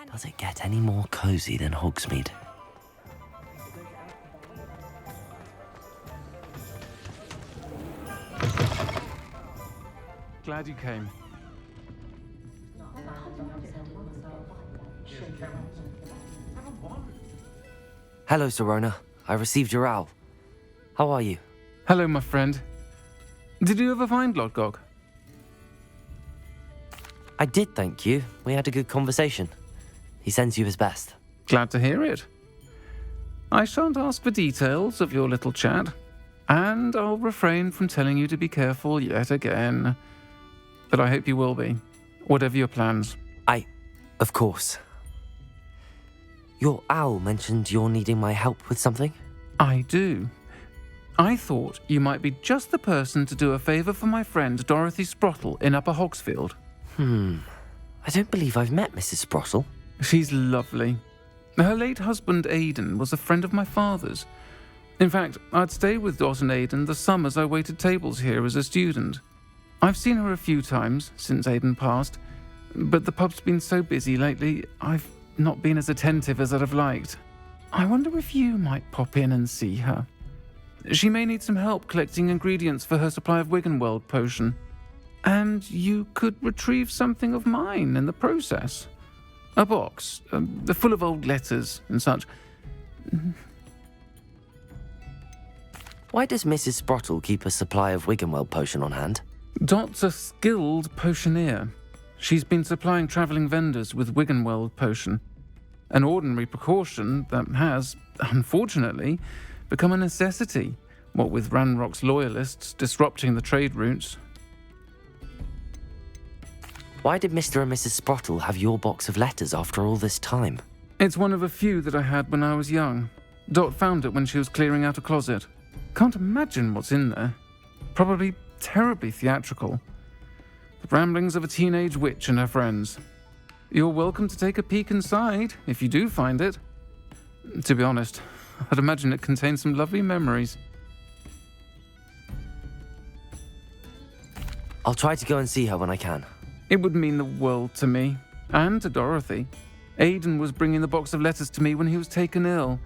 Does it get any more cozy than Hogsmeade? Glad you came. Hello, Serona. I received your owl. How are you? Hello, my friend. Did you ever find Lodgok? I did, thank you. We had a good conversation. He sends you his best. Glad to hear it. I shan't ask for details of your little chat, and I'll refrain from telling you to be careful yet again. But I hope you will be, whatever your plans. Of course. Your owl mentioned you're needing my help with something? I do. I thought you might be just the person to do a favour for my friend Dorothy Sprottle in Upper Hogsfield. I don't believe I've met Mrs. Sprottle. She's lovely. Her late husband Aidan was a friend of my father's. In fact, I'd stay with Dot and Aidan the summers I waited tables here as a student. I've seen her a few times since Aidan passed, but the pub's been so busy lately, I've not been as attentive as I'd have liked. I wonder if you might pop in and see her. She may need some help collecting ingredients for her supply of Wiggenweld potion. And you could retrieve something of mine in the process. A box, full of old letters and such. Why does Mrs. Sprottle keep a supply of Wiggenweld potion on hand? Dot's a skilled potioneer. She's been supplying travelling vendors with Wiggenweld potion. An ordinary precaution that has, unfortunately, become a necessity, what with Ranrock's loyalists disrupting the trade routes. Why did Mr. and Mrs. Sprottle have your box of letters after all this time? It's one of a few that I had when I was young. Dot found it when she was clearing out a closet. Can't imagine what's in there. Probably terribly theatrical. The ramblings of a teenage witch and her friends. You're welcome to take a peek inside, if you do find it. To be honest, I'd imagine it contains some lovely memories. I'll try to go and see her when I can. It would mean the world to me, and to Dorothy. Aidan was bringing the box of letters to me when he was taken ill.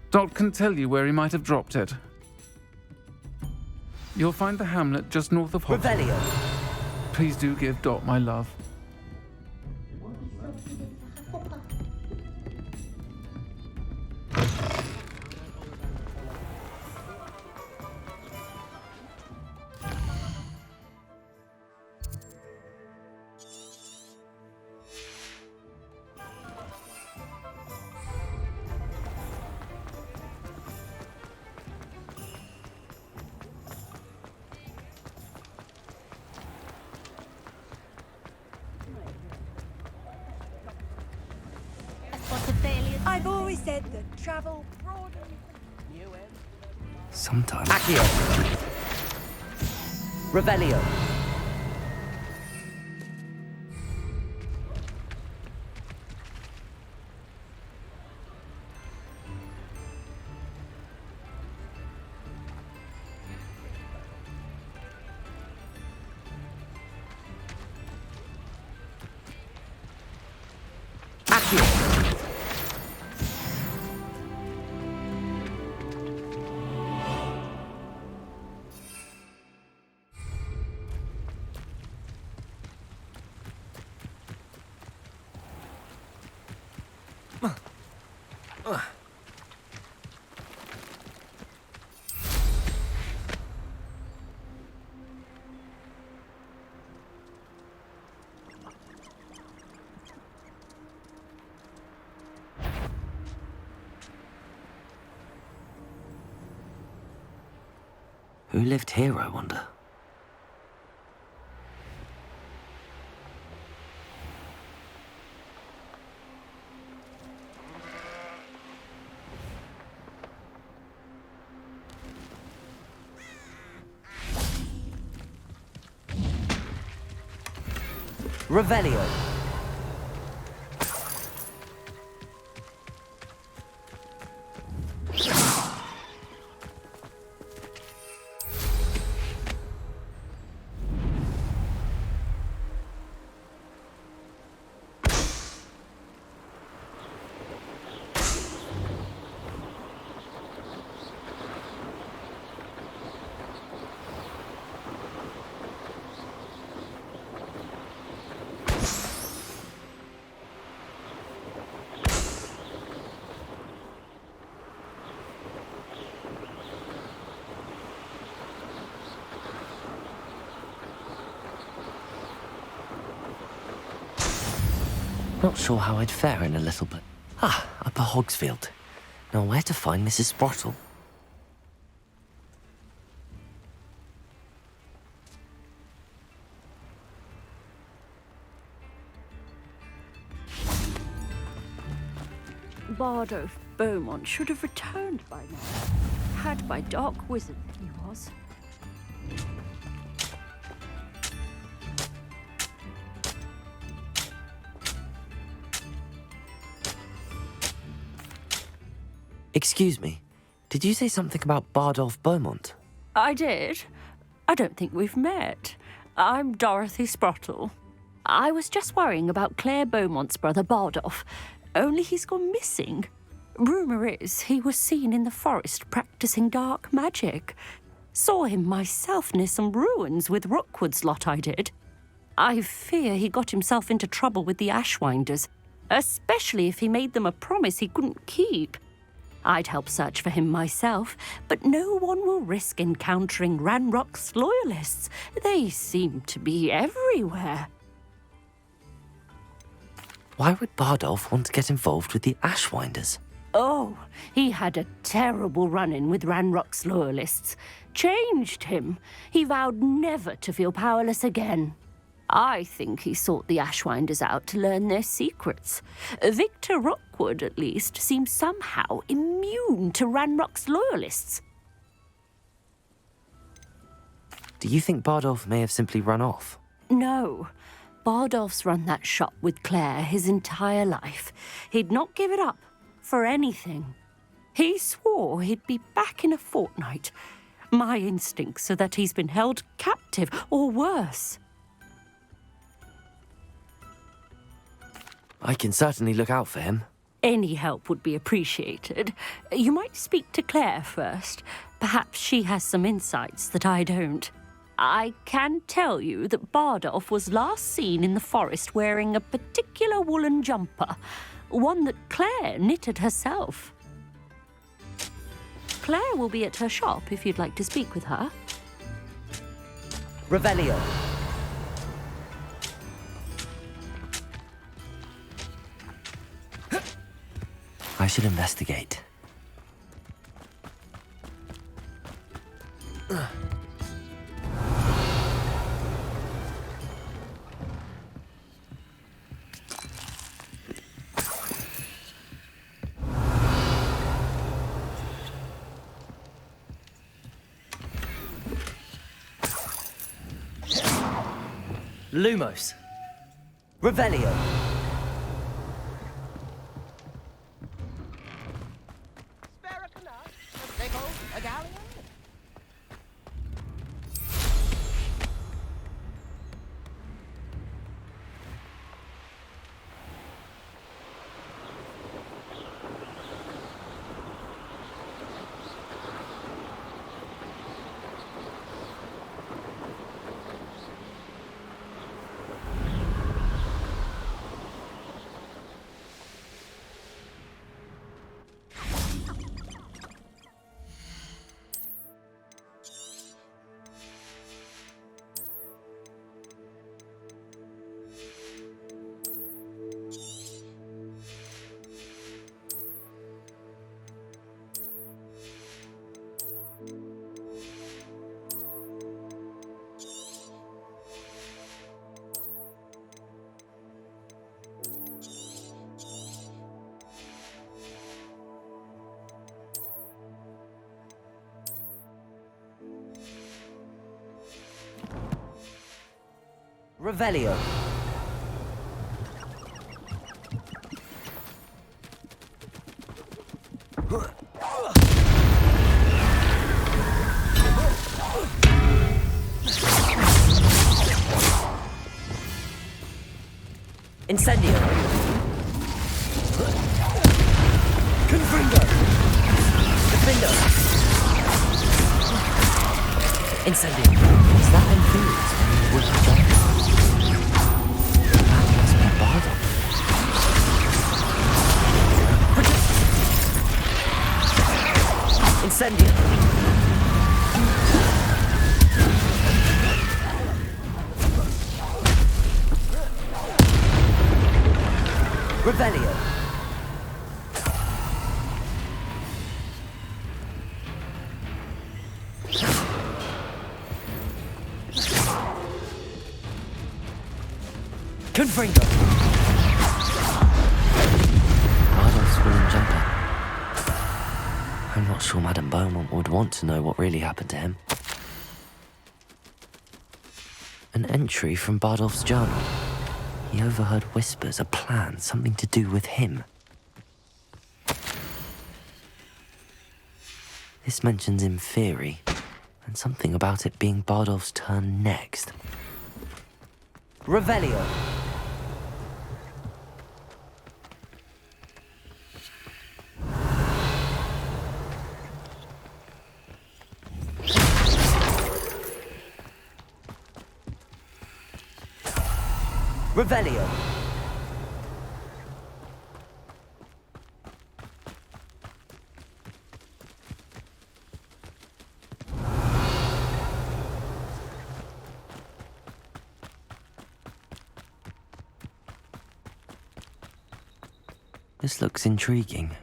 Dot can tell you where he might have dropped it. You'll find the hamlet just north of Hogwarts. Revelio! Please do give Dot my love. I've always said that travel broadens. Sometimes. Accio. Revelio. Accio. Who lived here, I wonder? Revelio. Not sure how I'd fare in a little bit. Ah, Upper Hogsfield. Now where to find Mrs. Sprottle? Bardo Beaumont should have returned by now. Had by dark wizard he was. Excuse me, did you say something about Bardolph Beaumont? I did. I don't think we've met. I'm Dorothy Sprottle. I was just worrying about Claire Beaumont's brother Bardolph, only he's gone missing. Rumour is he was seen in the forest practicing dark magic. Saw him myself near some ruins with Rookwood's lot I did. I fear he got himself into trouble with the Ashwinders, especially if he made them a promise he couldn't keep. I'd help search for him myself, but no one will risk encountering Ranrock's loyalists. They seem to be everywhere. Why would Bardolph want to get involved with the Ashwinders? Oh, he had a terrible run-in with Ranrock's loyalists. Changed him. He vowed never to feel powerless again. I think he sought the Ashwinders out to learn their secrets. Victor Rookwood, at least, seems somehow immune to Ranrock's loyalists. Do you think Bardolph may have simply run off? No. Bardolph's run that shop with Claire his entire life. He'd not give it up for anything. He swore he'd be back in a fortnight. My instincts are that he's been held captive, or worse. I can certainly look out for him. Any help would be appreciated. You might speak to Claire first. Perhaps she has some insights that I don't. I can tell you that Bardolph was last seen in the forest wearing a particular woolen jumper, one that Claire knitted herself. Claire will be at her shop if you'd like to speak with her. Revelio. I should investigate. Lumos. Revelio. Revelio. Incendio. Confringo. Defendo. Incendio. Is that influence when you would have done? That must be Bardolph. Incendio. Revelio. Confringo. Bardolph's woolen jumper. I'm not sure Madame Beaumont would want to know what really happened to him. An entry from Bardolph's journal. He overheard whispers, a plan, something to do with him. This mentions Inferi, and something about it being Bardolph's turn next. Revelio. Revelio. This looks intriguing.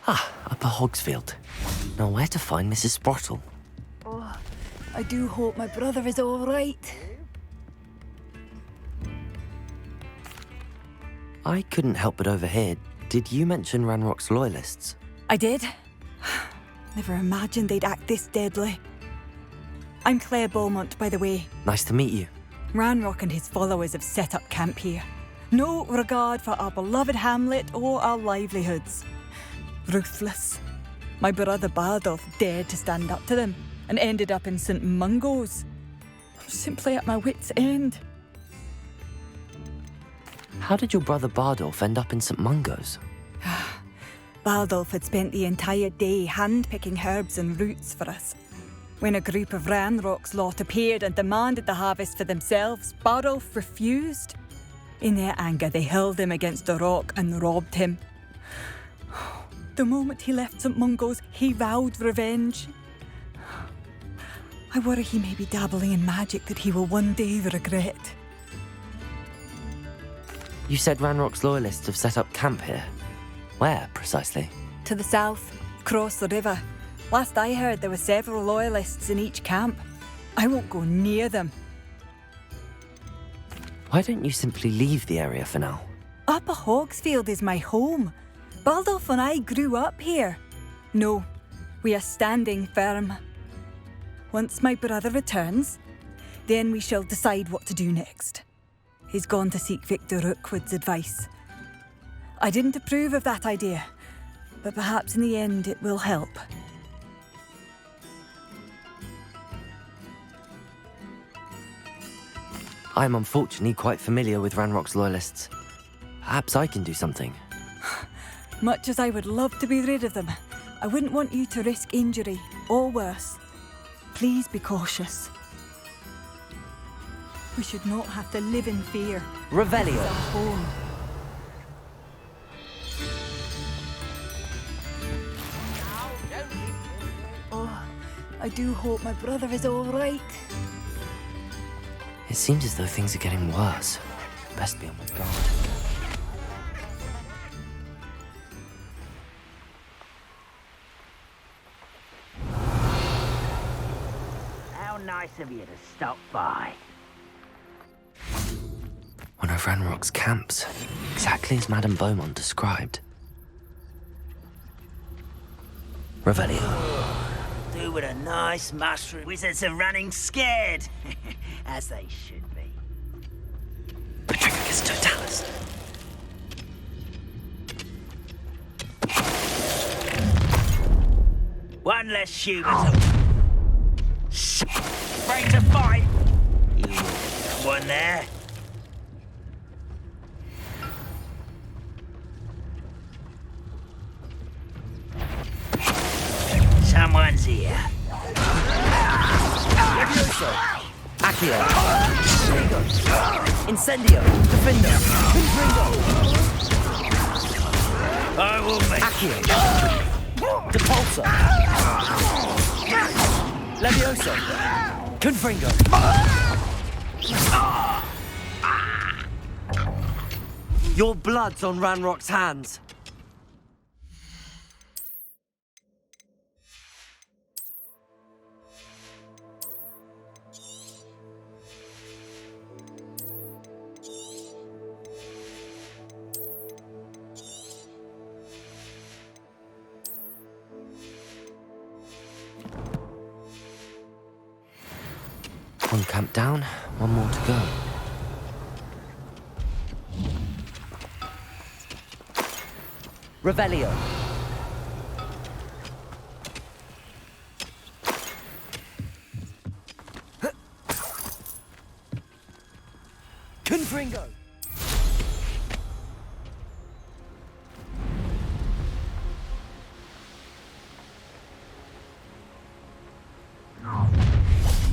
Ah, Upper Hogsfield. Now where to find Mrs. Sprottle? Oh, I do hope my brother is all right. I couldn't help but overhear. Did you mention Ranrock's loyalists? I did. Never imagined they'd act this deadly. I'm Claire Beaumont, by the way. Nice to meet you. Ranrock and his followers have set up camp here. No regard for our beloved hamlet or our livelihoods. Ruthless. My brother Bardolph dared to stand up to them and ended up in St. Mungo's. I'm simply at my wit's end. How did your brother Bardolph end up in St. Mungo's? Bardolph had spent the entire day hand-picking herbs and roots for us. When a group of Ranrock's lot appeared and demanded the harvest for themselves, Bardolph refused. In their anger, they hurled him against a rock and robbed him. The moment he left St. Mungo's, he vowed revenge. I worry he may be dabbling in magic that he will one day regret. You said Ranrock's loyalists have set up camp here. Where, precisely? To the south, across the river. Last I heard, there were several loyalists in each camp. I won't go near them. Why don't you simply leave the area for now? Upper Hogsfield is my home. Bardolph and I grew up here. No, we are standing firm. Once my brother returns, then we shall decide what to do next. He's gone to seek Victor Rookwood's advice. I didn't approve of that idea, but perhaps in the end it will help. I'm unfortunately quite familiar with Ranrock's loyalists. Perhaps I can do something. Much as I would love to be rid of them, I wouldn't want you to risk injury, or worse. Please be cautious. We should not have to live in fear. Revelio. It's our home. Oh, I do hope my brother is all right. It seems as though things are getting worse. Best be on my guard. How nice of you to stop by. One of Ranrock's camps, exactly as Madame Beaumont described. Revelio. Do with a nice mushroom. Wizards are running scared. As they should be. Petrificus totalis. One less human. Afraid to fight. You one there. Accio. Fuego. Incendio. Defendo. Confringo. I will make Accio. Depulso. Levioso. Confringo. Your blood's on Ranrock's hands. One camp down, one more to go. Revelio. Confringo.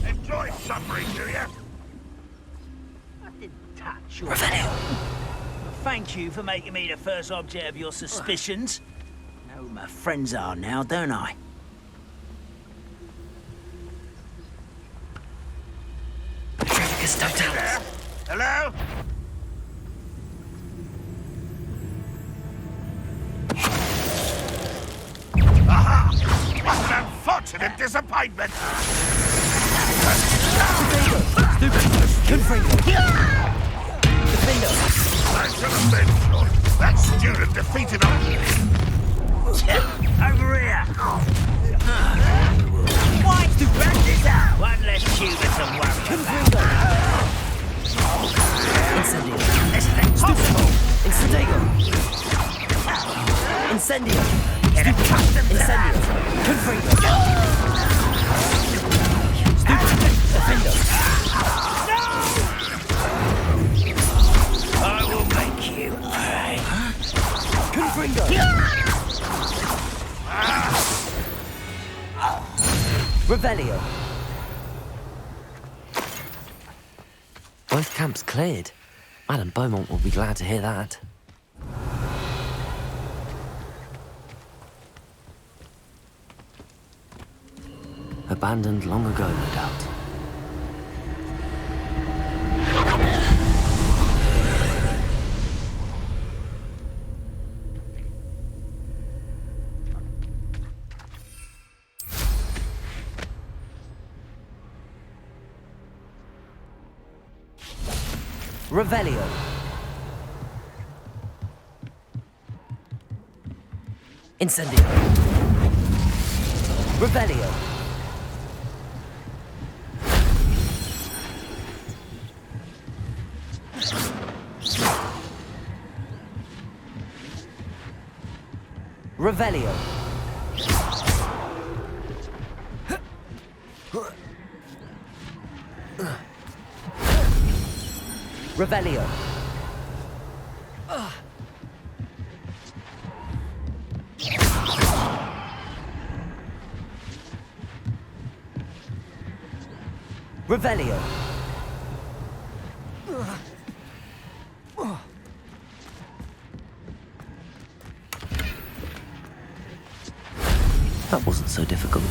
Enjoy suffering, do you? I didn't touch your... Revelio. Thank you for making me the first object of your suspicions. Know who my friends are now, don't I? Trevicus Totalis. Hello? Aha! What an unfortunate disappointment! Confringo. Defendo. I should have been sure. That student defeated us. Over here! Why to wrap this out? One less tuber to worry about. Incendio. It's impossible! Incendego. Incendio. Get accustomed to that! Incendio. Confringo. Defendo. I will make you. Confringo. Revelio. Both camps cleared. Madame Beaumont will be glad to hear that. Abandoned long ago, no doubt. Revelio. Incendio. Revelio. Revelio. Revelio. Revelio. That wasn't so difficult.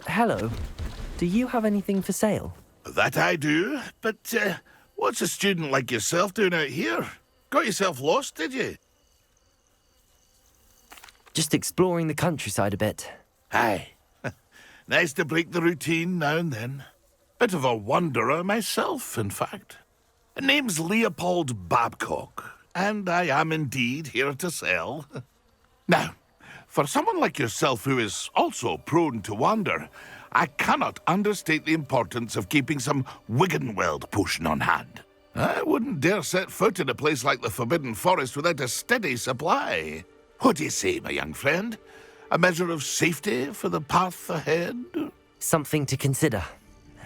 Hello. Do you have anything for sale? That I do, but what's a student like yourself doing out here? Got yourself lost, did you? Just exploring the countryside a bit. Aye. Nice to break the routine now and then. Bit of a wanderer myself, in fact. Name's Leopold Babcock, and I am indeed here to sell. Now, for someone like yourself who is also prone to wander, I cannot understate the importance of keeping some Wiggenweld potion on hand. I wouldn't dare set foot in a place like the Forbidden Forest without a steady supply. What do you say, my young friend? A measure of safety for the path ahead? Something to consider.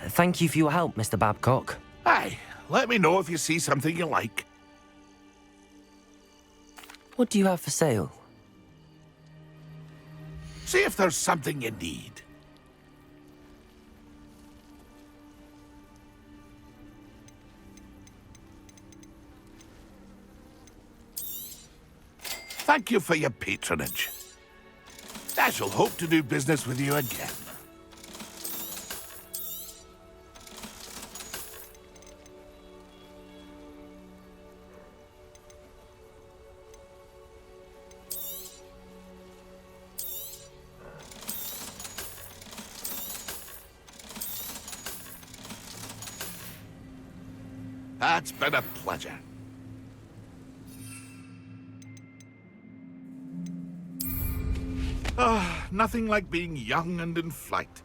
Thank you for your help, Mr. Babcock. Aye, let me know if you see something you like. What do you have for sale? See if there's something you need. Thank you for your patronage. I shall hope to do business with you again. That's been a pleasure. Ah, nothing like being young and in flight.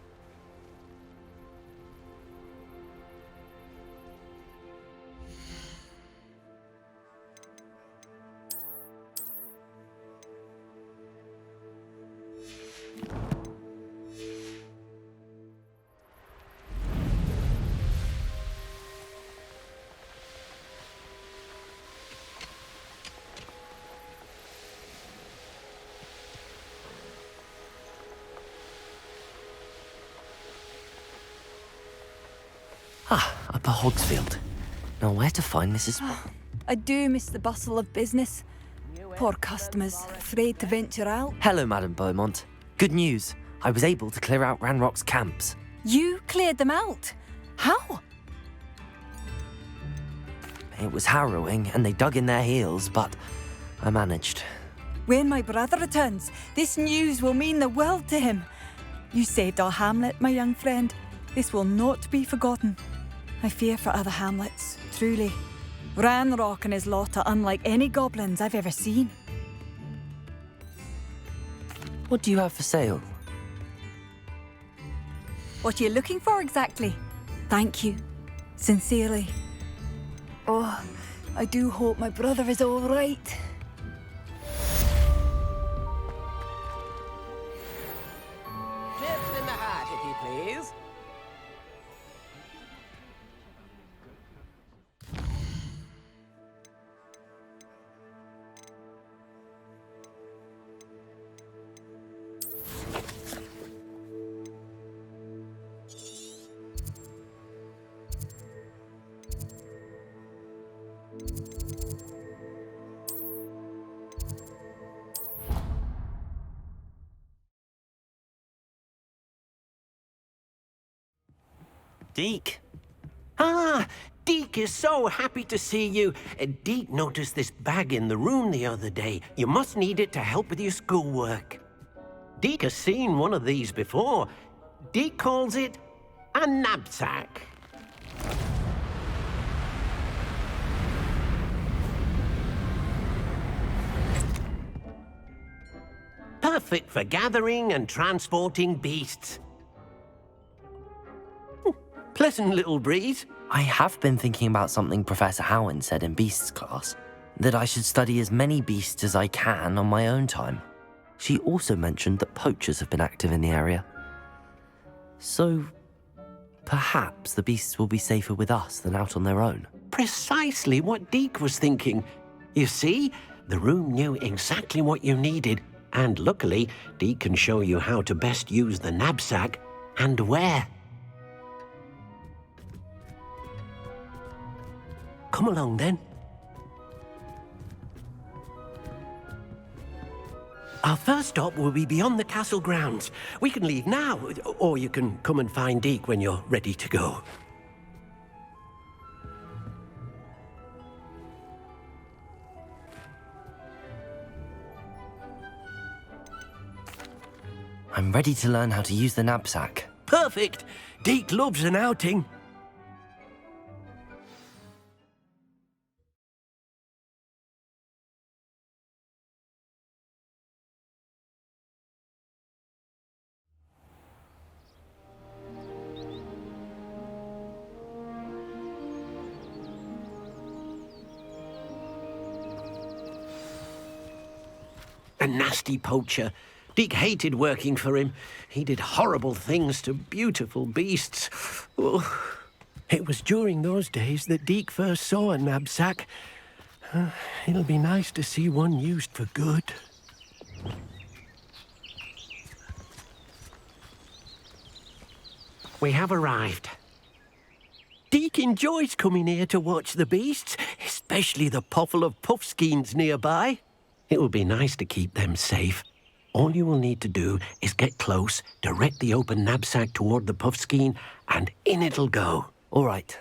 Upper Hogsfield. Now, where to find Mrs. I do miss the bustle of business. Poor customers, afraid to venture out. Hello, Madam Beaumont. Good news. I was able to clear out Ranrock's camps. You cleared them out? How? It was harrowing, and they dug in their heels, but I managed. When my brother returns, this news will mean the world to him. You saved our hamlet, my young friend. This will not be forgotten. I fear for other hamlets, truly. Ranrock and his lot are unlike any goblins I've ever seen. What do you have for sale? What are you looking for exactly? Thank you. Sincerely. Oh, I do hope my brother is all right. Chips in the hat, if you please. Deke. Ah, Deke is so happy to see you. Deke noticed this bag in the room the other day. You must need it to help with your schoolwork. Deke has seen one of these before. Deke calls it a knapsack. Perfect for gathering and transporting beasts. Pleasant little breeze. I have been thinking about something Professor Howen said in Beasts class, that I should study as many beasts as I can on my own time. She also mentioned that poachers have been active in the area. So, perhaps the beasts will be safer with us than out on their own. Precisely what Deke was thinking. You see, the room knew exactly what you needed, and luckily, Deke can show you how to best use the knapsack and where. Come along, then. Our first stop will be beyond the castle grounds. We can leave now, or you can come and find Deke when you're ready to go. I'm ready to learn how to use the knapsack. Perfect! Deke loves an outing. A nasty poacher. Deek hated working for him. He did horrible things to beautiful beasts. Oh. It was during those days that Deek first saw a knapsack. It'll be nice to see one used for good. We have arrived. Deek enjoys coming here to watch the beasts, especially the puffle of puffskeins nearby. It will be nice to keep them safe. All you will need to do is get close, direct the open knapsack toward the puffskein, and in it'll go. All right.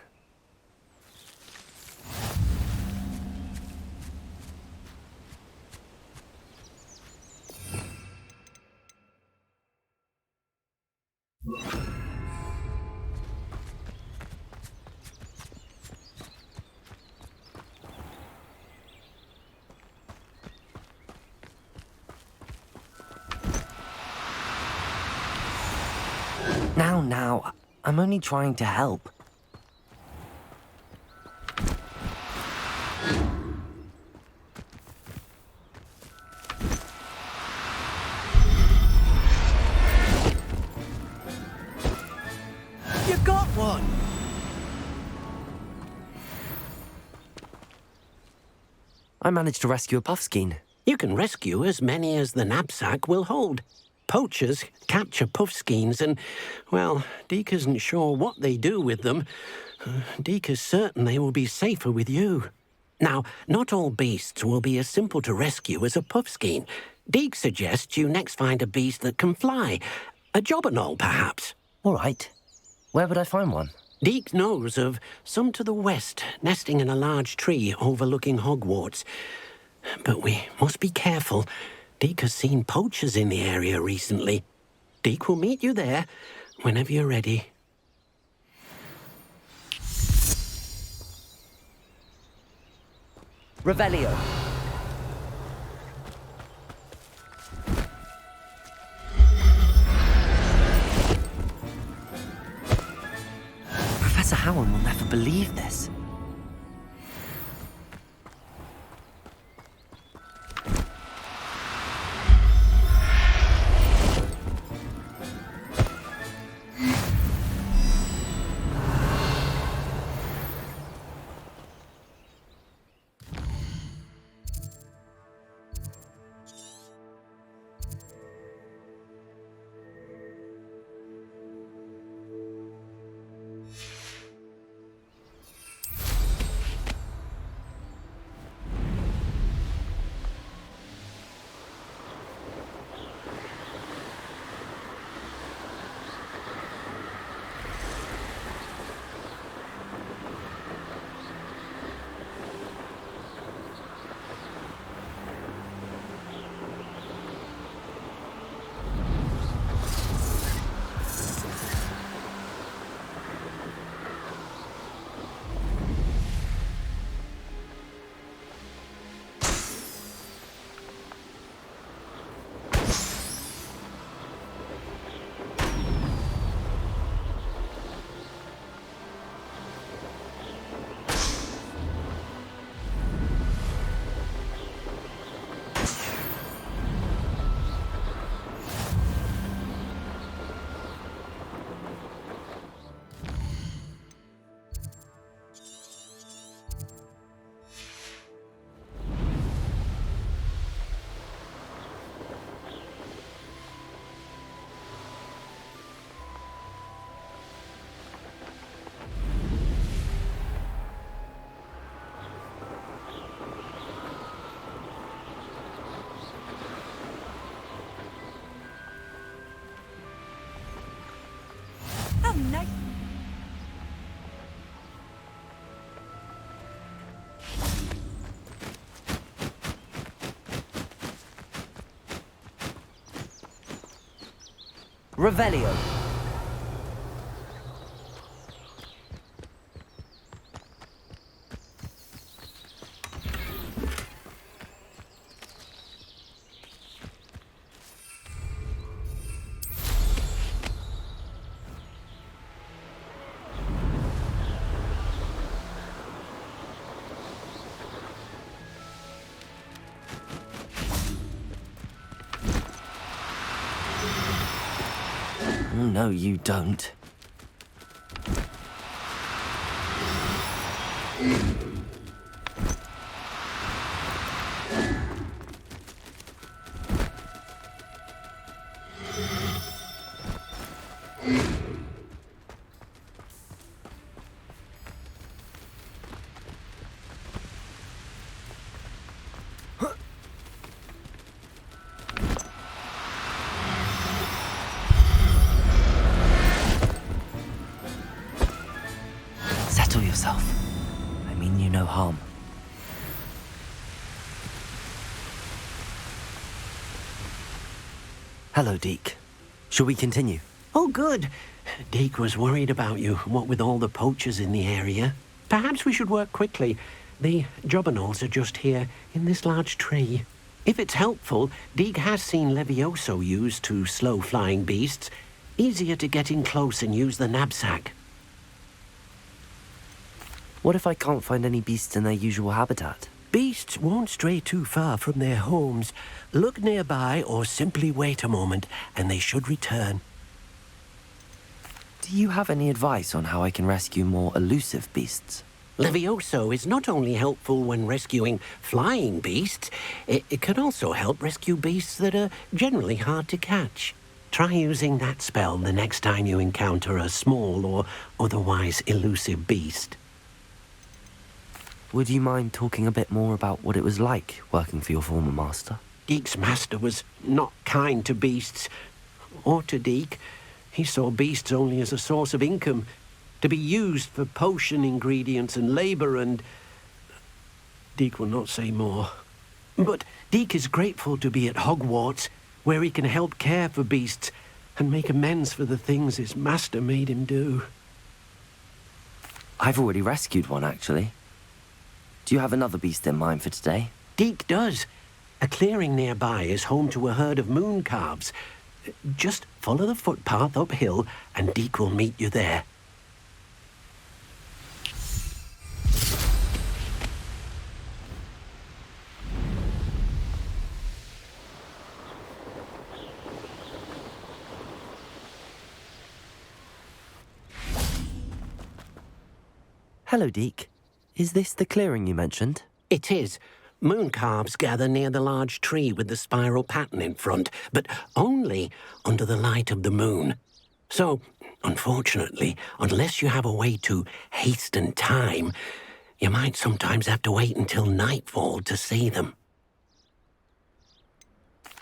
Now, I'm only trying to help. You got one! I managed to rescue a puffskein. You can rescue as many as the knapsack will hold. Poachers capture puffskeins and, well, Deek isn't sure what they do with them. Deek is certain they will be safer with you. Now, not all beasts will be as simple to rescue as a puffskein. Deek suggests you next find a beast that can fly. A jobberknoll, perhaps. All right. Where would I find one? Deek knows of some to the west, nesting in a large tree overlooking Hogwarts. But we must be careful. Deek has seen poachers in the area recently. Deek will meet you there whenever you're ready. Revelio. Professor Howard will never believe this. Nice. Revelio. No, you don't. Settle yourself. I mean you no harm. Hello, Deke. Shall we continue? Oh, good. Deke was worried about you, what with all the poachers in the area. Perhaps we should work quickly. The jobberknolls are just here, in this large tree. If it's helpful, Deke has seen Levioso used to slow flying beasts. Easier to get in close and use the knapsack. What if I can't find any beasts in their usual habitat? Beasts won't stray too far from their homes. Look nearby or simply wait a moment, and they should return. Do you have any advice on how I can rescue more elusive beasts? Levioso is not only helpful when rescuing flying beasts, it can also help rescue beasts that are generally hard to catch. Try using that spell the next time you encounter a small or otherwise elusive beast. Would you mind talking a bit more about what it was like working for your former master? Deke's master was not kind to beasts, or to Deke. He saw beasts only as a source of income, to be used for potion ingredients and labor, and Deke will not say more. But Deke is grateful to be at Hogwarts, where he can help care for beasts and make amends for the things his master made him do. I've already rescued one, actually. Do you have another beast in mind for today? Deke does. A clearing nearby is home to a herd of moon calves. Just follow the footpath uphill, and Deke will meet you there. Hello, Deke. Is this the clearing you mentioned? It is. Moon calves gather near the large tree with the spiral pattern in front, but only under the light of the moon. So, unfortunately, unless you have a way to hasten time, you might sometimes have to wait until nightfall to see them.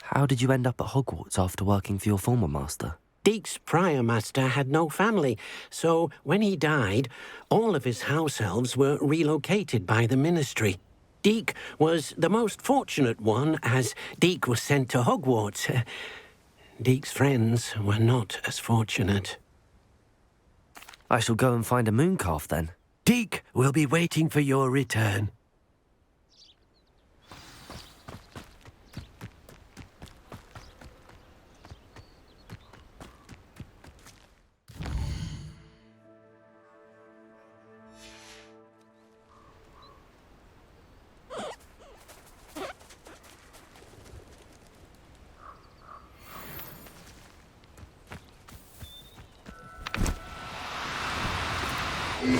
How did you end up at Hogwarts after working for your former master? Deke's prior master had no family, so when he died, all of his house elves were relocated by the ministry. Deke was the most fortunate one, as Deke was sent to Hogwarts. Deke's friends were not as fortunate. I shall go and find a moon calf then. Deke will be waiting for your return.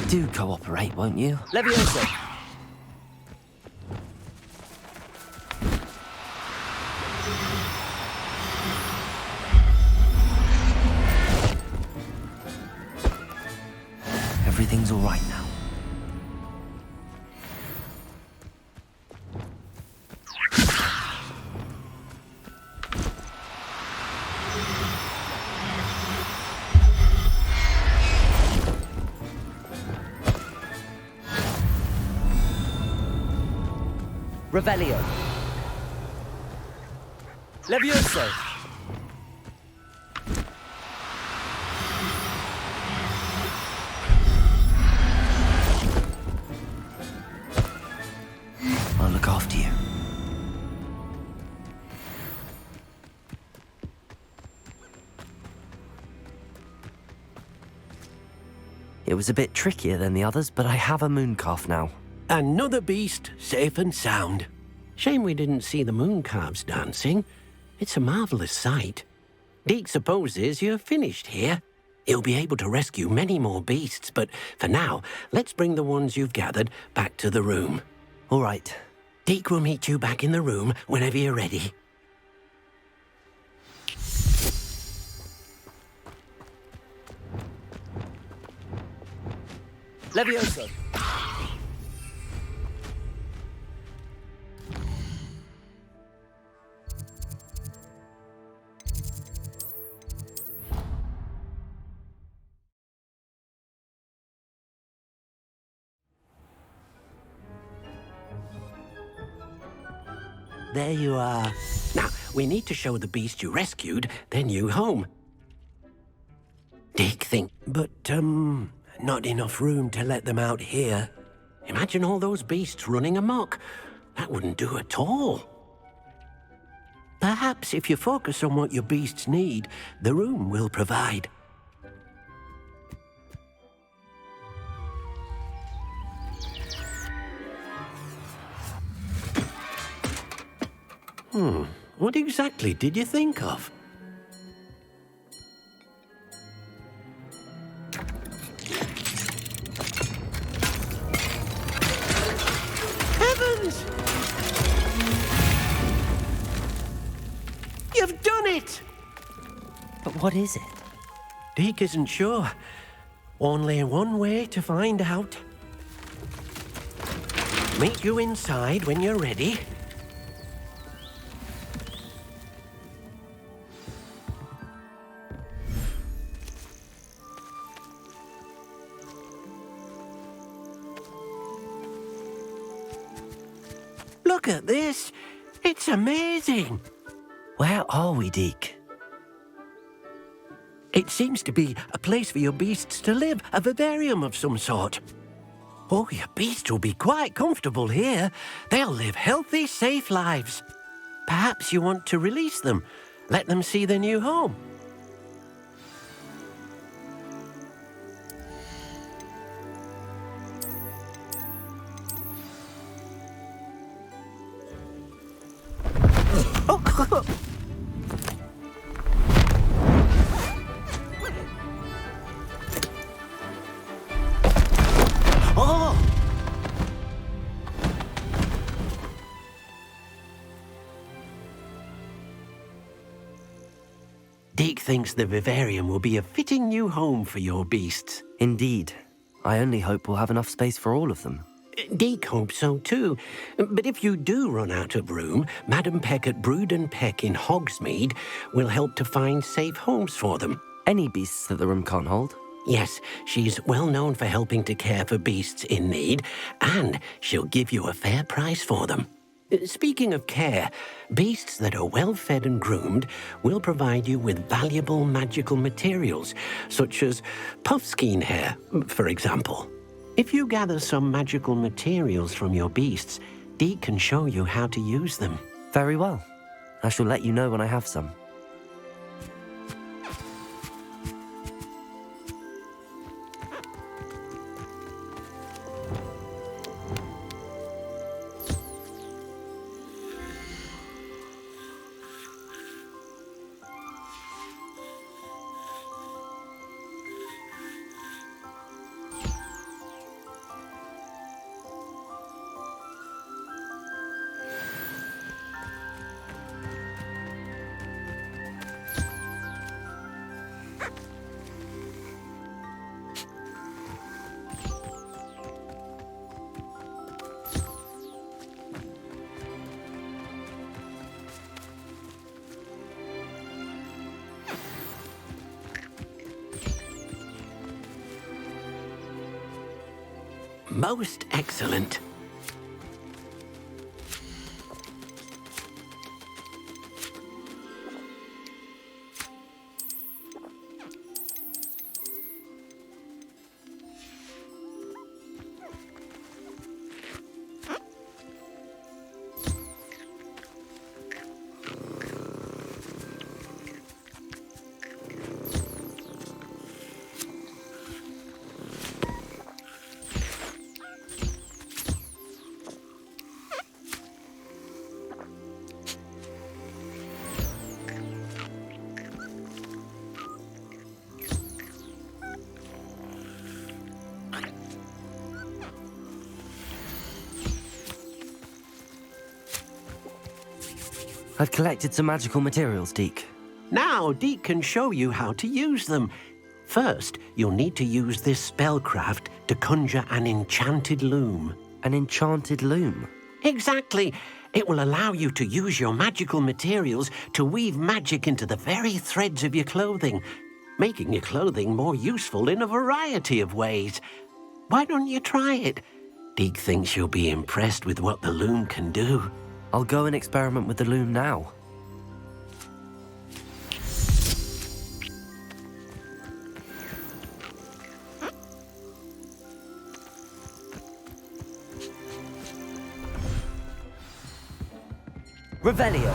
Do cooperate, won't you? Leviosa! Everything's all right now. Revelio. Levioso. I'll look after you. It was a bit trickier than the others, but I have a moon calf now. Another beast, safe and sound. Shame we didn't see the moon calves dancing. It's a marvelous sight. Deke supposes you're finished here. He'll be able to rescue many more beasts, but for now, let's bring the ones you've gathered back to the room. All right. Deke will meet you back in the room whenever you're ready. Levioso. There you are. Now, we need to show the beast you rescued their new home. Deke but, not enough room to let them out here. Imagine all those beasts running amok. That wouldn't do at all. Perhaps if you focus on what your beasts need, the room will provide. What exactly did you think of? Heavens! You've done it! But what is it? Deke isn't sure. Only one way to find out. Meet you inside when you're ready. Look at this. It's amazing. Where are we, Deke? It seems to be a place for your beasts to live, a vivarium of some sort. Oh, your beasts will be quite comfortable here. They'll live healthy, safe lives. Perhaps you want to release them, let them see their new home. Deke thinks the vivarium will be a fitting new home for your beasts. Indeed. I only hope we'll have enough space for all of them. Deke hopes so too. But if you do run out of room, Madam Peck at Brood and Peck in Hogsmeade will help to find safe homes for them. Any beasts that the room can't hold? Yes, she's well known for helping to care for beasts in need, and she'll give you a fair price for them. Speaking of care, beasts that are well fed and groomed will provide you with valuable magical materials, such as puffskein hair, for example. If you gather some magical materials from your beasts, Deke can show you how to use them. Very well. I shall let you know when I have some. Most excellent. I've collected some magical materials, Deke. Now, Deke can show you how to use them. First, you'll need to use this spellcraft to conjure an enchanted loom. An enchanted loom? Exactly. It will allow you to use your magical materials to weave magic into the very threads of your clothing, making your clothing more useful in a variety of ways. Why don't you try it? Deke thinks you'll be impressed with what the loom can do. I'll go and experiment with the loom now. Revelio.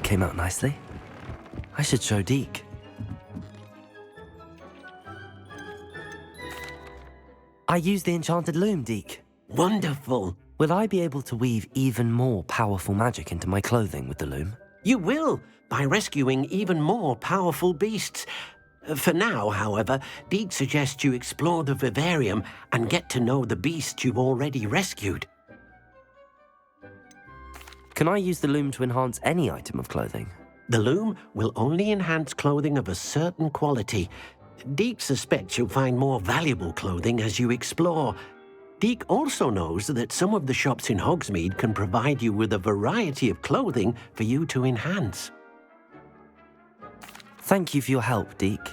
Came out nicely. I should show Deke. I I use the enchanted loom, Deke. Wonderful. Will I be able to weave even more powerful magic into my clothing with the loom? You will, by rescuing even more powerful beasts. For now, however, Deke suggests you explore the vivarium and get to know the beasts you've already rescued. Can I use the loom to enhance any item of clothing? The loom will only enhance clothing of a certain quality. Deke suspects you'll find more valuable clothing as you explore. Deke also knows that some of the shops in Hogsmeade can provide you with a variety of clothing for you to enhance. Thank you for your help, Deke.